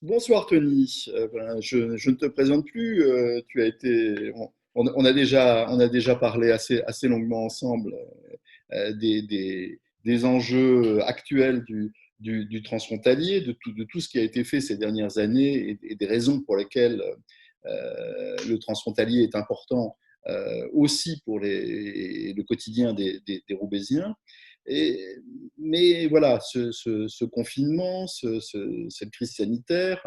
Bonsoir Tony. Je ne te présente plus. Tu as été, on a déjà parlé assez longuement ensemble des enjeux actuels du transfrontalier, de tout ce qui a été fait ces dernières années et des raisons pour lesquelles le transfrontalier est important aussi pour le quotidien des Roubaisiens. Et, mais voilà, ce confinement, cette crise sanitaire,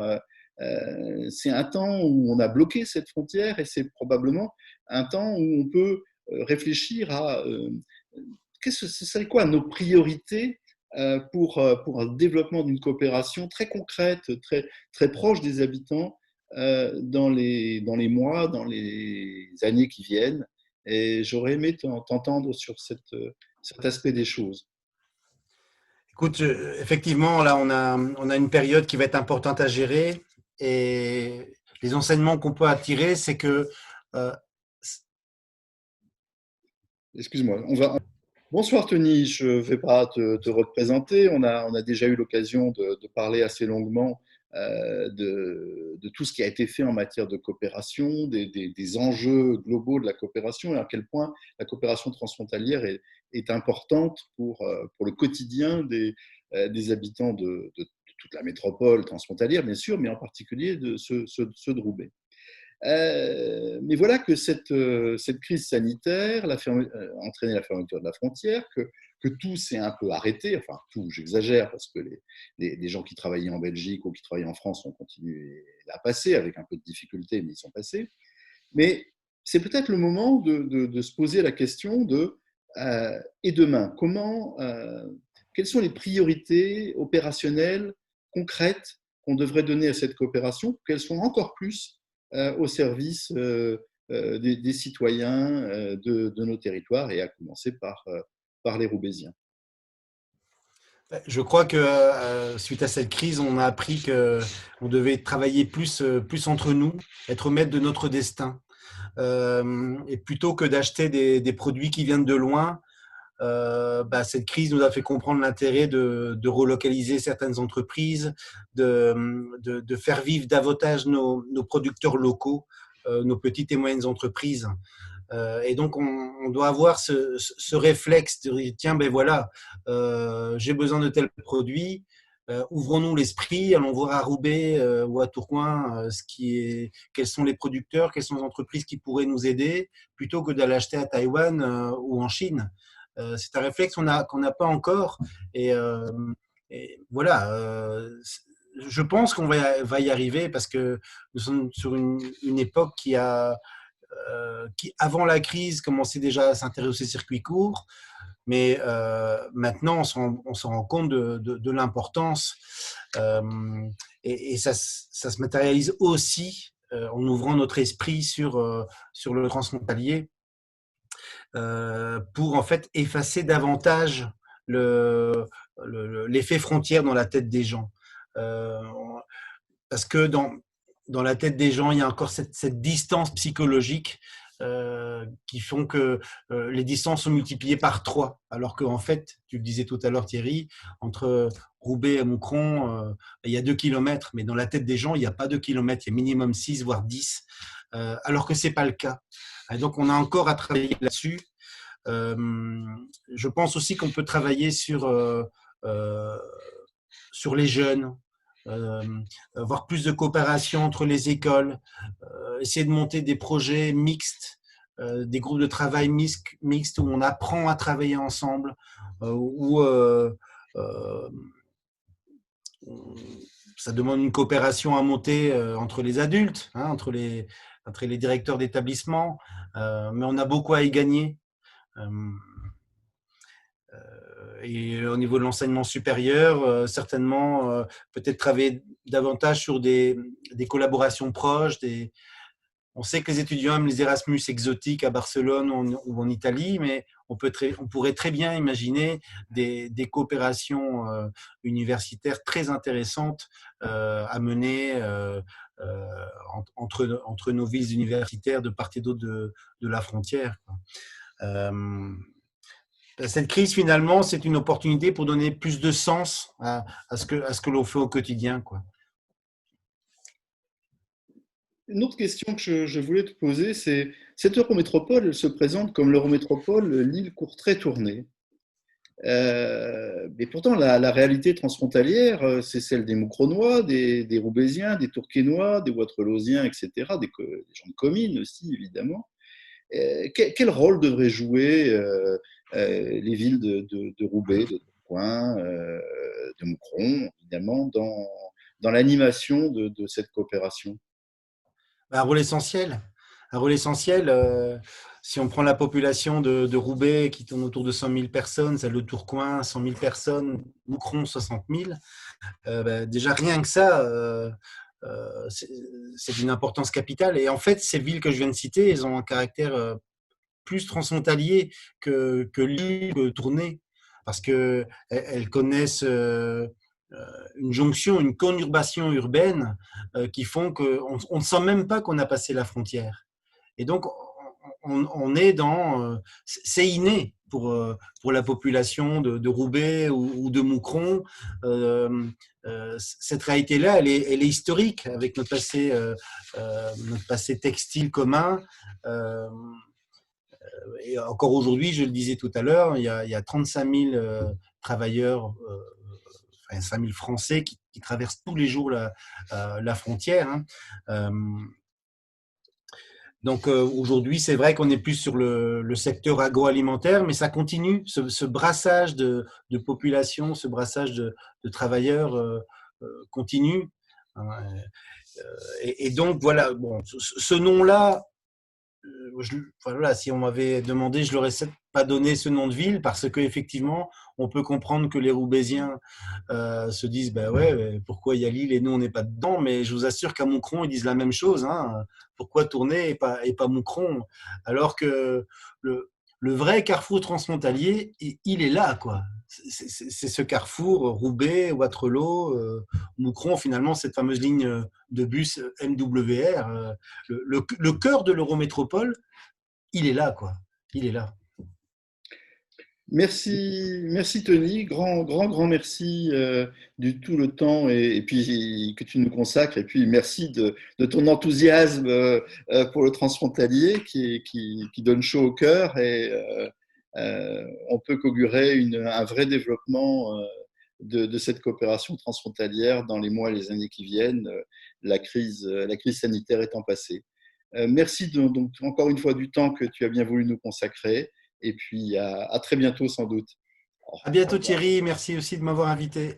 c'est un temps où on a bloqué cette frontière et c'est probablement un temps où on peut réfléchir à ce serait quoi nos priorités pour un développement d'une coopération très concrète, très proche des habitants dans les mois, dans les années qui viennent. Et j'aurais aimé t'entendre sur cet aspect des choses. Écoute, effectivement, là, on a une période qui va être importante à gérer et les enseignements qu'on peut attirer, c'est que euh, Excuse-moi. Bonsoir Tony, je ne vais pas te représenter. On a déjà eu l'occasion de parler assez longuement de tout ce qui a été fait en matière de coopération, des enjeux globaux de la coopération et à quel point la coopération transfrontalière est importante pour le quotidien des habitants de toute la métropole transfrontalière, bien sûr, mais en particulier de ceux de Roubaix. Mais voilà que cette crise sanitaire a entraîné la fermeture de la frontière, que tout s'est un peu arrêté, enfin tout, j'exagère, parce que les gens qui travaillaient en Belgique ou qui travaillaient en France ont continué à passer, avec un peu de difficulté, mais ils sont passés. Mais c'est peut-être le moment de se poser la question et demain, quelles sont les priorités opérationnelles, concrètes, qu'on devrait donner à cette coopération, pour qu'elles soient encore plus au service des citoyens de nos territoires, et à commencer par les Roubaisiens. je crois que suite à cette crise, on a appris que on devait travailler plus entre nous, être maître de notre destin. Et plutôt que d'acheter des produits qui viennent de loin, cette crise nous a fait comprendre l'intérêt de relocaliser certaines entreprises, de faire vivre davantage nos producteurs locaux, nos petites et moyennes entreprises. Et donc, on doit avoir ce réflexe de dire, tiens, ben voilà, j'ai besoin de tels produits, ouvrons-nous l'esprit, allons voir à Roubaix ou à Tourcoing quels sont les producteurs, quelles sont les entreprises qui pourraient nous aider, plutôt que d'aller acheter à Taïwan ou en Chine. C'est un réflexe qu'on n'a pas encore. Et voilà, je pense qu'on va y arriver parce que nous sommes sur une époque qui, avant la crise, commençait déjà à s'intéresser aux circuits courts, mais maintenant, on s'en rend compte de l'importance. Et ça se matérialise aussi en ouvrant notre esprit sur le transfrontalier pour en fait effacer davantage l'effet frontière dans la tête des gens. Euh, Parce que dans la tête des gens, il y a encore cette distance psychologique qui font que les distances sont multipliées par 3. Alors qu'en fait, tu le disais tout à l'heure Thierry, entre Roubaix et Moucron, il y a 2 kilomètres, mais dans la tête des gens, il n'y a pas 2 kilomètres, il y a minimum 6, voire 10, alors que ce n'est pas le cas. Et donc, on a encore à travailler là-dessus. Je pense aussi qu'on peut travailler euh, sur les jeunes, euh, avoir plus de coopération entre les écoles, essayer de monter des projets mixtes, des groupes de travail mixtes où on apprend à travailler ensemble, où euh, ça demande une coopération à monter entre les adultes, hein, entre les directeurs d'établissement, mais on a beaucoup à y gagner. Euh, et au niveau de l'enseignement supérieur, certainement, peut-être travailler davantage sur des collaborations proches. On sait que les étudiants aiment les Erasmus exotiques à Barcelone ou en Italie, mais on pourrait très bien imaginer des coopérations universitaires très intéressantes à mener entre nos villes universitaires de part et d'autre de la frontière. Euh, cette crise, finalement, c'est une opportunité pour donner plus de sens à ce que l'on fait au quotidien, quoi. Une autre question que je voulais te poser, c'est cette eurométropole, elle se présente comme l'eurométropole Lille-Courtrai-Tournai. Mais pourtant, la réalité transfrontalière, c'est celle des Moucronois, des Roubaisiens, des Tourquenois, des Wattrelousiens, etc., des gens de communes aussi, évidemment. Quel rôle devraient jouer les villes de Roubaix, de Tourcoing, de Moucron, évidemment, dans l'animation de cette coopération? Un rôle essentiel. Un rôle essentiel. Si on prend la population de Roubaix qui tourne autour de 100 000 personnes, celle de Tourcoing, 100 000 personnes, Moucron, 60 000, déjà rien que ça, c'est d'une importance capitale. Et en fait, ces villes que je viens de citer, elles ont un caractère plus transfrontalier que Lille, que Tournai, parce qu'elles connaissent une jonction, une conurbation urbaine qui font qu'on ne sent même pas qu'on a passé la frontière. Et donc, on est dans. C'est inné pour la population de Roubaix ou de Moucron. Cette réalité-là, elle est historique avec notre passé textile commun. Euh, et encore aujourd'hui, je le disais tout à l'heure, il y a 35 000 travailleurs, enfin 5 000 Français qui traversent tous les jours la frontière. Hein. Donc aujourd'hui, c'est vrai qu'on est plus sur le secteur agroalimentaire, mais ça continue, ce brassage de population, ce brassage de travailleurs continue. Et donc voilà, bon, ce nom-là, enfin, voilà, si on m'avait demandé, je l'aurais pas donné ce nom de ville parce qu'effectivement, on peut comprendre que les Roubaisiens se disent bah ouais, pourquoi il y a Lille et nous on n'est pas dedans, mais je vous assure qu'à Moucron ils disent la même chose. Hein. Pourquoi tourner et pas Moucron alors que le vrai carrefour transfrontalier, il est là quoi. C'est ce carrefour Roubaix, Wattrelos, Moucron, finalement cette fameuse ligne de bus MWR, le cœur de l'Eurométropole, il est là quoi. Il est là. Merci, merci Tony, grand merci du tout le temps et puis que tu nous consacres et puis merci de ton enthousiasme pour le transfrontalier qui donne chaud au cœur et on peut qu'augurer un vrai développement de cette coopération transfrontalière dans les mois et les années qui viennent, la crise sanitaire étant passée. Merci donc encore une fois du temps que tu as bien voulu nous consacrer. Et puis à très bientôt sans doute. À bientôt Thierry, merci aussi de m'avoir invité.